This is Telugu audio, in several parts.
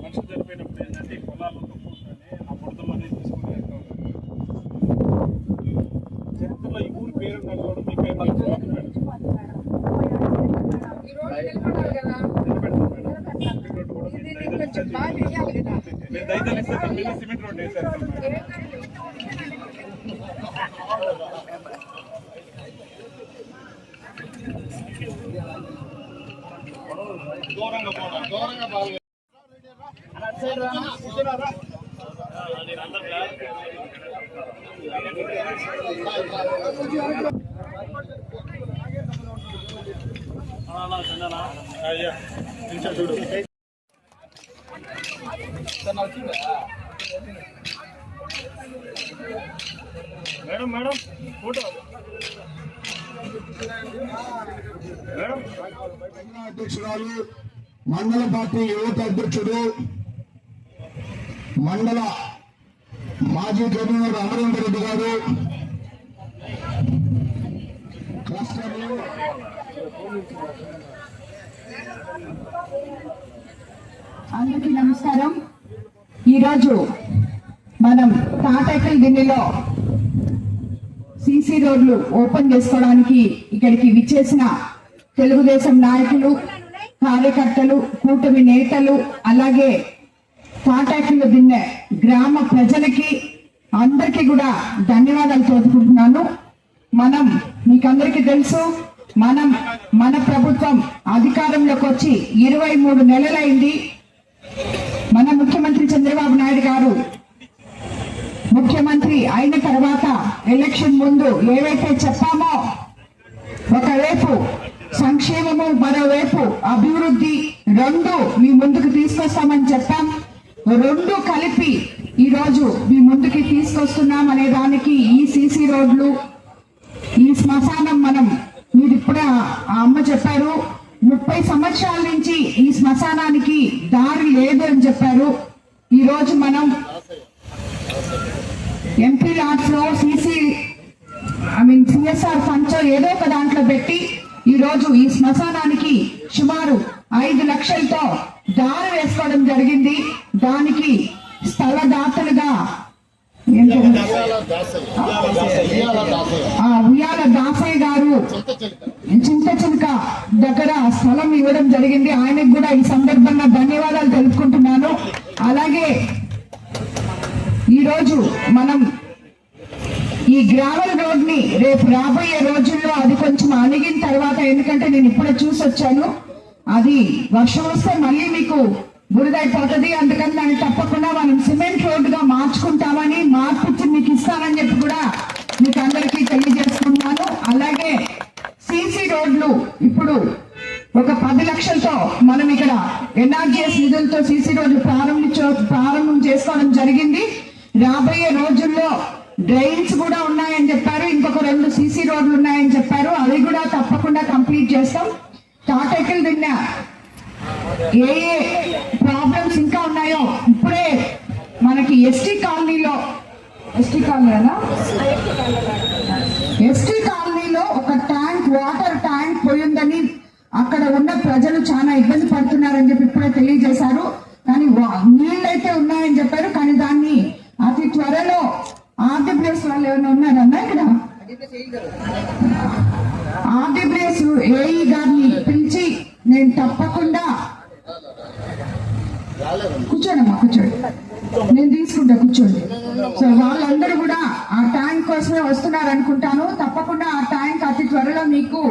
మనుషులు చనిపోయినప్పుడు ఏంటంటే పొలాలతో కూర్చొని ఆ బుడదలు అనేది తీసుకుని చరిత్రలో ఈ ఊరి పేరు కూడా మీ పేరు మీరు దయచేసి సిమెంట్ రోడ్ వేసారు. దూరంగా బాగా చూడు మేడం మేడం ఫోటో మేడం. అధ్యక్షురాలు మండల పార్టీ యువత అధ్యక్షుడు మండల మాజీ కన్వీనర్ అమరేందర్ రెడ్డి గారు, క్లస్టర్లు అందరికీ నమస్కారం. ఈరోజు మనం తాటైకల్ దిన్నెలో సీసీ రోడ్లు ఓపెన్ చేసుకోవడానికి ఇక్కడికి విచ్చేసిన తెలుగుదేశం నాయకులు, కార్యకర్తలు, కూటమి నేతలు, అలాగే తాటాకిల దిన్నె గ్రామ ప్రజలకి అందరికీ కూడా ధన్యవాదాలు తెలుపుకుంటున్నాను. మీకందరికీ తెలుసు, మన ప్రభుత్వం అధికారంలోకి వచ్చి 23 నెలలైంది. మన ముఖ్యమంత్రి చంద్రబాబు నాయుడు గారు ముఖ్యమంత్రి అయిన తర్వాత ఎలక్షన్ ముందు ఏవైతే చెప్పామో, ఒకవైపు సంక్షేమము, మరోవైపు అభివృద్ధి, రెండు మీ ముందుకు తీసుకొస్తామని చెప్పాం. రెండు కలిపి ఈ రోజు మీ ముందుకి తీసుకొస్తున్నాం అనే దానికి ఈ సీసీ రోడ్లు, ఈ శ్మశానం మీరు ఇప్పుడే ఆ అమ్మ చెప్పారు, 30 సంవత్సరాల నుంచి ఈ శ్మశానానికి దారి లేదు అని చెప్పారు. ఈ రోజు మనం ఎంపీ లాట్స్ లో సిఎస్ఆర్ ఫండ్స్ ఏదో ఒక దాంట్లో పెట్టి ఈ రోజు ఈ శ్మశానానికి సుమారు 5 లక్షలతో దారి వేసుకోవడం జరిగింది. దానికి స్థలదాతలుగా ఉయ్యాల దాసయ్య గారు చింత చిలుక దగ్గర స్థలం ఇవ్వడం జరిగింది. ఆయనకు కూడా ఈ సందర్భంగా ధన్యవాదాలు తెలుపుకుంటున్నాను. అలాగే ఈరోజు మనం ఈ గ్రావెల్ రోడ్ ని రేపు రాబోయే రోజుల్లో అది కొంచెం అణిగిన తర్వాత, ఎందుకంటే నేను ఇప్పుడే చూసి వచ్చాను, అది వర్షం వస్తే మళ్ళీ మీకు బురదైపోతుంది. అందుకని దాన్ని తప్పకుండా మనం సిమెంట్ రోడ్డుగా మార్చుకుంటామని, మార్పిచ్చి మీకు ఇస్తానని చెప్పి కూడా మీకు అందరికీ తెలియజేస్తున్నాను. అలాగే సీసీ రోడ్లు ఇప్పుడు ఒక 10 లక్షలతో మనం ఇక్కడ ఎన్ఆర్జీఎస్ నిధులతో సీసీ రోడ్లు ప్రారంభం చేసుకోవడం జరిగింది. రాబోయే రోజుల్లో డ్రైన్స్ కూడా ఉన్నాయని చెప్పారు, ఇంకొక 2 సీసీ రోడ్లు ఉన్నాయని చెప్పారు. అవి కూడా తప్పకుండా కంప్లీట్ చేస్తాం. తాటైకల్ దిన్నె ఏ ప్రాబ్లమ్స్ ఇంకా ఉన్నాయో ఇప్పుడే మనకి ఎస్టీ కాలనీలో ఒక వాటర్ ట్యాంక్ పోయిందని అక్కడ ఉన్న ప్రజలు చాలా ఇబ్బంది పడుతున్నారని చెప్పి ఇప్పుడే తెలియజేశారు. కానీ నీళ్ళైతే ఉన్నాయని చెప్పారు, కానీ దాన్ని అతి త్వరలో ఆర్డబ్ల్యూఎస్ వాళ్ళు ఏమైనా ఉన్నారన్నా ఇక్కడ ఆర్డబ్ల్యూఎస్ ఏఈ గారిని పిలిచి నేను తప్పకుండా కూర్చోండి, నేను తీసుకుంటా, కూర్చోండి. సో వాళ్ళందరూ కూడా ఆ ట్యాంక్ కోసమే వస్తున్నారు అనుకుంటాను. తప్పకుండా ఆ ట్యాంక్ అతి త్వరలో మీకు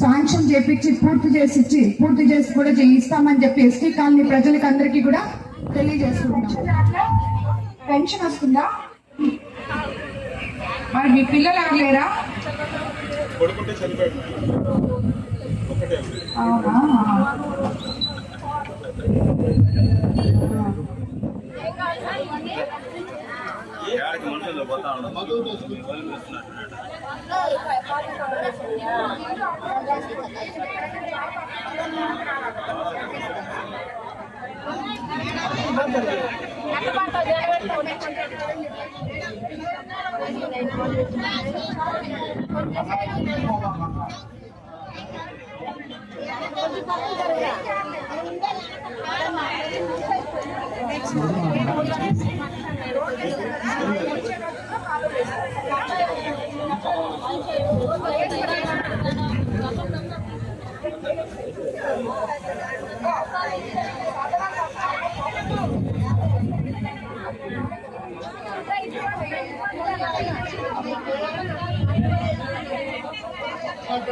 శాంక్షన్ చేపించి పూర్తి చేసి కూడా ఇస్తామని చెప్పి ఎస్టీ కాలనీ ప్రజలకు అందరికీ కూడా తెలియజేసుకుంటాం. పెన్షన్ వస్తుందా? మరి మీ పిల్లలు ఆగలేరా?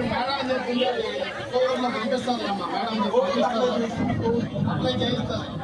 మేడం చెప్పింది పంపిస్తాను అమ్మా, మేడం పంపిస్తాను అప్లై చేయిస్తాను.